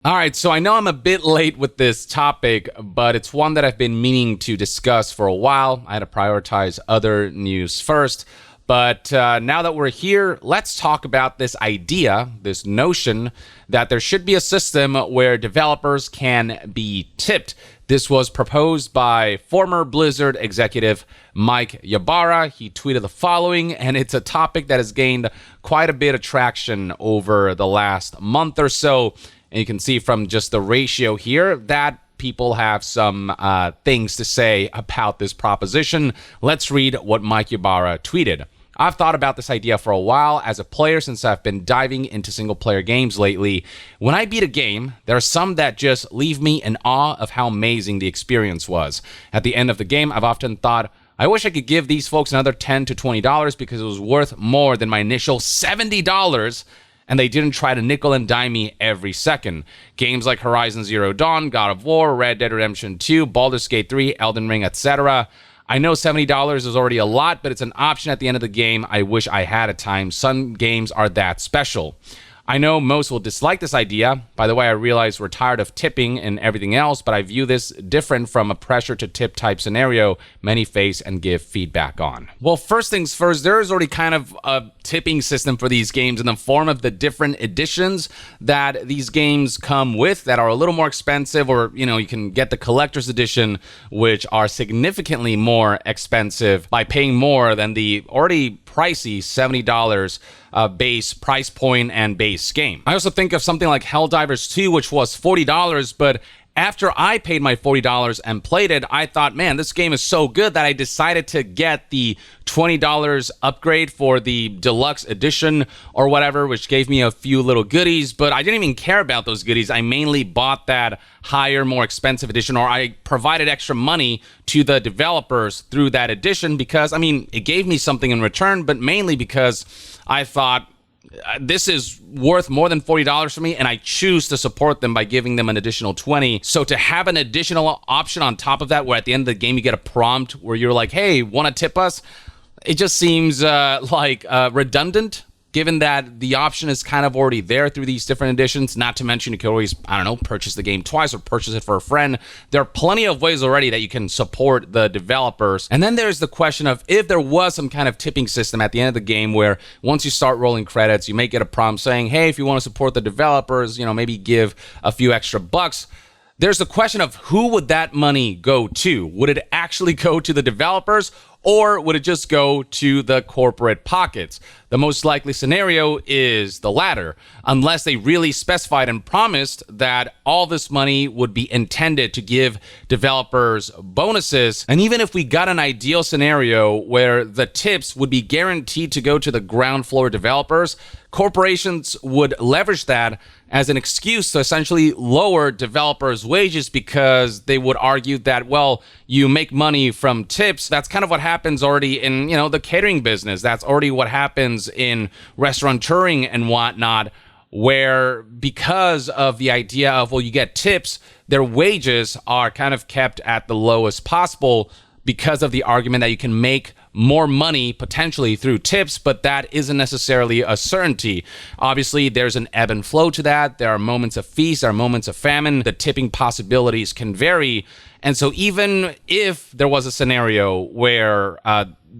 All right, so I know I'm a bit late with this topic, but it's one that I've been meaning to discuss for a while. I had to prioritize other news first. But now that we're here, let's talk about this idea, this notion that there should be a system where developers can be tipped. This was proposed by former Blizzard executive Mike Ybarra. He tweeted the following, and it's a topic that has gained quite a bit of traction over the last month or so. And you can see from just the ratio here that people have some things to say about this proposition. Let's read what Mike Ybarra tweeted. I've thought about this idea for a while as a player since I've been diving into single-player games lately. When I beat a game, there are some that just leave me in awe of how amazing the experience was. At the end of the game, I've often thought, I wish I could give these folks another $10 to $20 because it was worth more than my initial $70, and they didn't try to nickel and dime me every second. Games like Horizon Zero Dawn, God of War, Red Dead Redemption 2, Baldur's Gate 3, Elden Ring, etc. I know $70 is already a lot, but it's an option at the end of the game I wish I had at times. Some games are that special. I know most will dislike this idea. By the way, I realize we're tired of tipping and everything else, but I view this different from a pressure to tip type scenario many face and give feedback on. Well, first things first, there is already kind of a tipping system for these games in the form of the different editions that these games come with that are a little more expensive, or, you can get the collector's edition, which are significantly more expensive by paying more than the already pricey $70 base price point and base game. I also think of something like Helldivers 2, which was $40, but after I paid my $40 and played it, I thought, man, this game is so good that I decided to get the $20 upgrade for the deluxe edition or whatever, which gave me a few little goodies, but I didn't even care about those goodies. I mainly bought that higher, more expensive edition, or I provided extra money to the developers through that edition because, it gave me something in return, but mainly because I thought, this is worth more than $40 for me, and I choose to support them by giving them an additional $20. So to have an additional option on top of that, where at the end of the game you get a prompt where you're like, hey, want to tip us? It just seems redundant, given that the option is kind of already there through these different editions. Not to mention you can always, purchase the game twice or purchase it for a friend. There are plenty of ways already that you can support the developers. And then there's the question of if there was some kind of tipping system at the end of the game where once you start rolling credits, you may get a prompt saying, hey, if you want to support the developers, maybe give a few extra bucks. There's the question of who would that money go to? Would it actually go to the developers, or would it just go to the corporate pockets? The most likely scenario is the latter, unless they really specified and promised that all this money would be intended to give developers bonuses. And even if we got an ideal scenario where the tips would be guaranteed to go to the ground floor developers, corporations would leverage that as an excuse to essentially lower developers' wages because they would argue that, well, you make money from tips. That's kind of what happens already in, the catering business. That's already what happens in restaurateuring and whatnot, where because of the idea of, well, you get tips, their wages are kind of kept at the lowest possible because of the argument that you can make more money potentially through tips, but that isn't necessarily a certainty. Obviously, there's an ebb and flow to that. There are moments of feast, there are moments of famine. The tipping possibilities can vary. And so even if there was a scenario where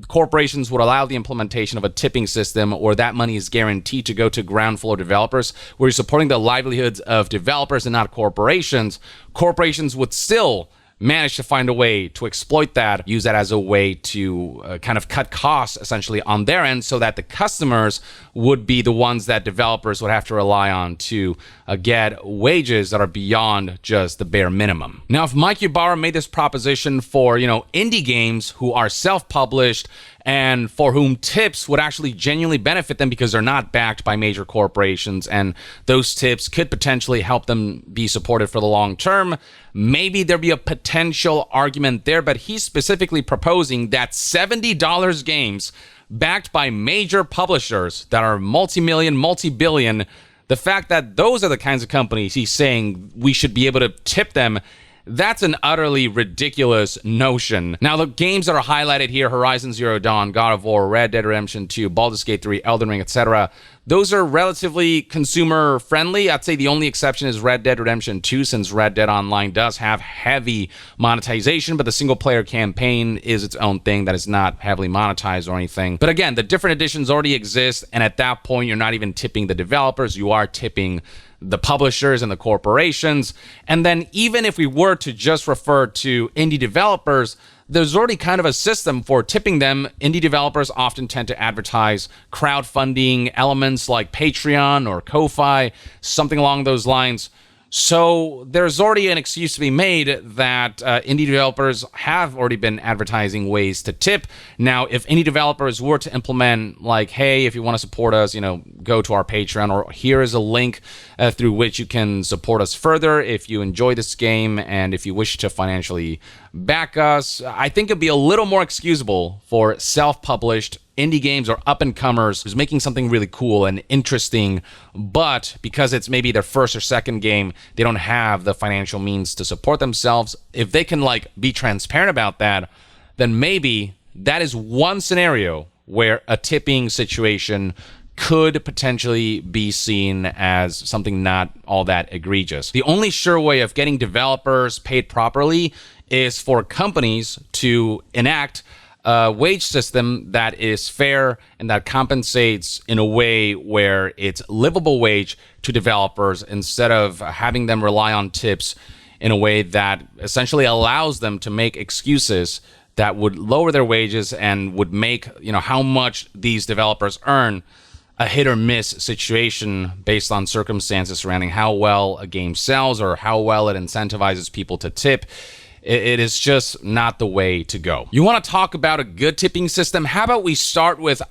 corporations would allow the implementation of a tipping system, or that money is guaranteed to go to ground floor developers, where you're supporting the livelihoods of developers and not corporations, corporations would still manage to find a way to exploit that, use that as a way to kind of cut costs essentially on their end, so that the customers would be the ones that developers would have to rely on to get wages that are beyond just the bare minimum. Now, if Mike Ybarra made this proposition for, indie games who are self-published and for whom tips would actually genuinely benefit them because they're not backed by major corporations, and those tips could potentially help them be supported for the long term, maybe there'd be a potential argument there. But he's specifically proposing that $70 games backed by major publishers that are multi-million, multi-billion, the fact that those are the kinds of companies he's saying we should be able to tip them, That's an utterly ridiculous notion. Now, the games that are highlighted here, Horizon Zero Dawn, God of War, Red Dead Redemption 2, Baldur's Gate 3, Elden Ring, etc., those are relatively consumer-friendly. I'd say the only exception is Red Dead Redemption 2, since Red Dead Online does have heavy monetization, but the single-player campaign is its own thing that is not heavily monetized or anything. But again, the different editions already exist, and at that point, you're not even tipping the developers. You are tipping the publishers and the corporations. And then even if we were to just refer to indie developers, there's already kind of a system for tipping them. Indie developers often tend to advertise crowdfunding elements like Patreon or Ko-Fi, something along those lines. So there's already an excuse to be made that indie developers have already been advertising ways to tip. Now, if indie developers were to implement like, hey, if you want to support us, go to our Patreon, or here is a link through which you can support us further if you enjoy this game and if you wish to financially back us, I think it'd be a little more excusable for self-published indie games or up-and-comers who's making something really cool and interesting, but because it's maybe their first or second game, they don't have the financial means to support themselves. If they can be transparent about that, then maybe that is one scenario where a tipping situation could potentially be seen as something not all that egregious. The only sure way of getting developers paid properly is for companies to enact a wage system that is fair and that compensates in a way where it's livable wage to developers, instead of having them rely on tips in a way that essentially allows them to make excuses that would lower their wages and would make how much these developers earn a hit or miss situation based on circumstances surrounding how well a game sells or how well it incentivizes people to tip. It is just not the way to go. You want to talk about a good tipping system? How about we start with,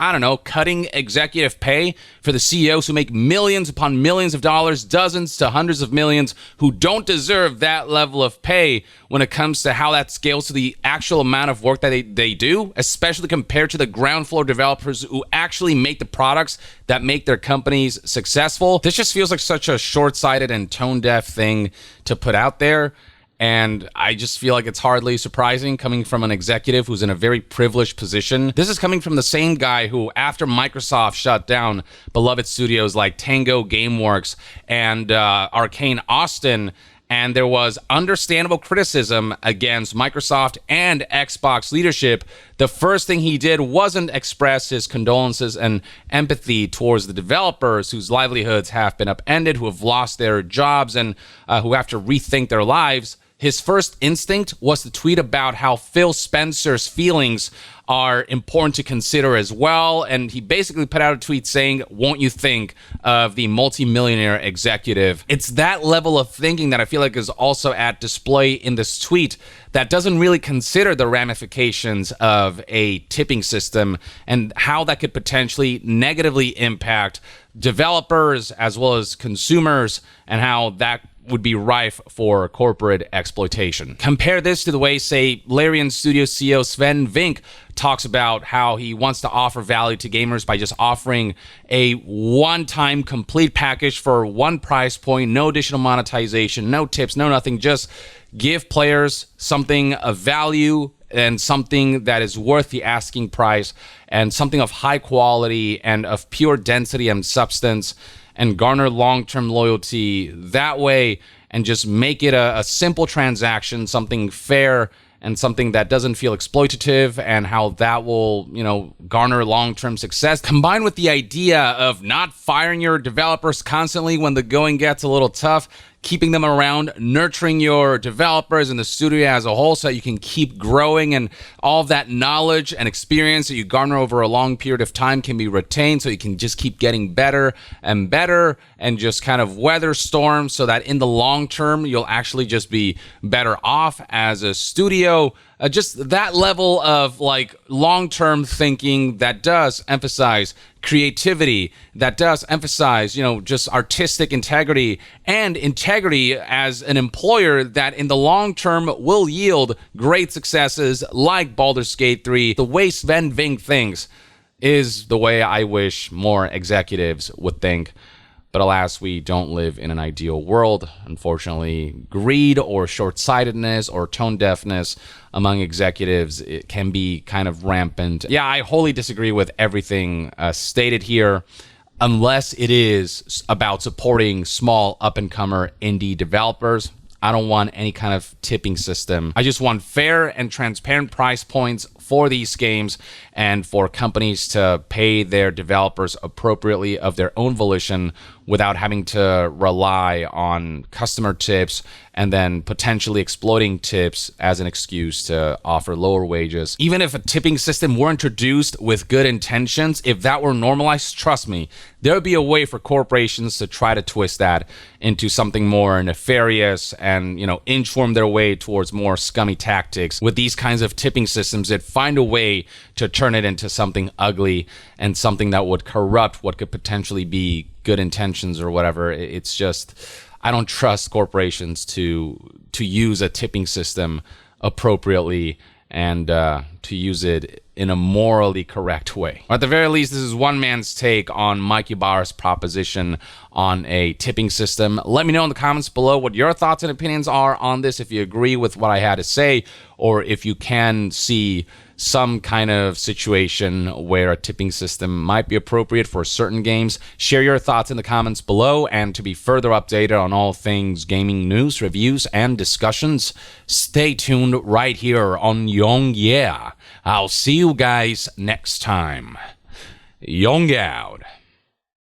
cutting executive pay for the CEOs who make millions upon millions of dollars, dozens to hundreds of millions, who don't deserve that level of pay when it comes to how that scales to the actual amount of work that they do, especially compared to the ground floor developers who actually make the products that make their companies successful. This just feels like such a short-sighted and tone-deaf thing to put out there. And I just feel like it's hardly surprising coming from an executive who's in a very privileged position. This is coming from the same guy who, after Microsoft shut down beloved studios like Tango Gameworks and Arcane Austin, and there was understandable criticism against Microsoft and Xbox leadership, the first thing he did wasn't express his condolences and empathy towards the developers whose livelihoods have been upended, who have lost their jobs, and who have to rethink their lives. His first instinct was to tweet about how Phil Spencer's feelings are important to consider as well. And he basically put out a tweet saying, won't you think of the multimillionaire executive? It's that level of thinking that I feel like is also at display in this tweet that doesn't really consider the ramifications of a tipping system and how that could potentially negatively impact developers as well as consumers, and how that would be rife for corporate exploitation. Compare this to the way, say, Larian Studio CEO Sven Vink talks about how he wants to offer value to gamers by just offering a one-time complete package for one price point, no additional monetization, no tips, no nothing, just give players something of value and something that is worth the asking price and something of high quality and of pure density and substance, and garner long-term loyalty that way, and just make it a simple transaction, something fair and something that doesn't feel exploitative, and how that will, garner long-term success, combined with the idea of not firing your developers constantly when the going gets a little tough, keeping them around, nurturing your developers and the studio as a whole so that you can keep growing, and all of that knowledge and experience that you garner over a long period of time can be retained so you can just keep getting better and just kind of weather storms so that in the long term you'll actually just be better off as a studio. Just that level of long-term thinking that does emphasize creativity, that does emphasize, just artistic integrity and integrity as an employer that in the long term will yield great successes like Baldur's Gate 3. The way Sven Vink thinks is the way I wish more executives would think. But alas, we don't live in an ideal world. Unfortunately, greed or short-sightedness or tone deafness among executives, it can be kind of rampant. Yeah, I wholly disagree with everything stated here, unless it is about supporting small up-and-comer indie developers. I don't want any kind of tipping system. I just want fair and transparent price points for these games and for companies to pay their developers appropriately of their own volition without having to rely on customer tips and then potentially exploiting tips as an excuse to offer lower wages. Even if a tipping system were introduced with good intentions, if that were normalized, trust me, there would be a way for corporations to try to twist that into something more nefarious and, inch form their way towards more scummy tactics. With these kinds of tipping systems, they'd find a way to turn it into something ugly and something that would corrupt what could potentially be good intentions or whatever. It's just, I don't trust corporations to use a tipping system appropriately and to use it in a morally correct way. Or at the very least, this is one man's take on Mike Ybarra's proposition on a tipping system. Let me know in the comments below what your thoughts and opinions are on this, if you agree with what I had to say, or if you can see some kind of situation where a tipping system might be appropriate for certain games. Share your thoughts in the comments below, and to be further updated on all things gaming news, reviews, and discussions, stay tuned right here on Young Yeah. I'll see you guys next time. Young out.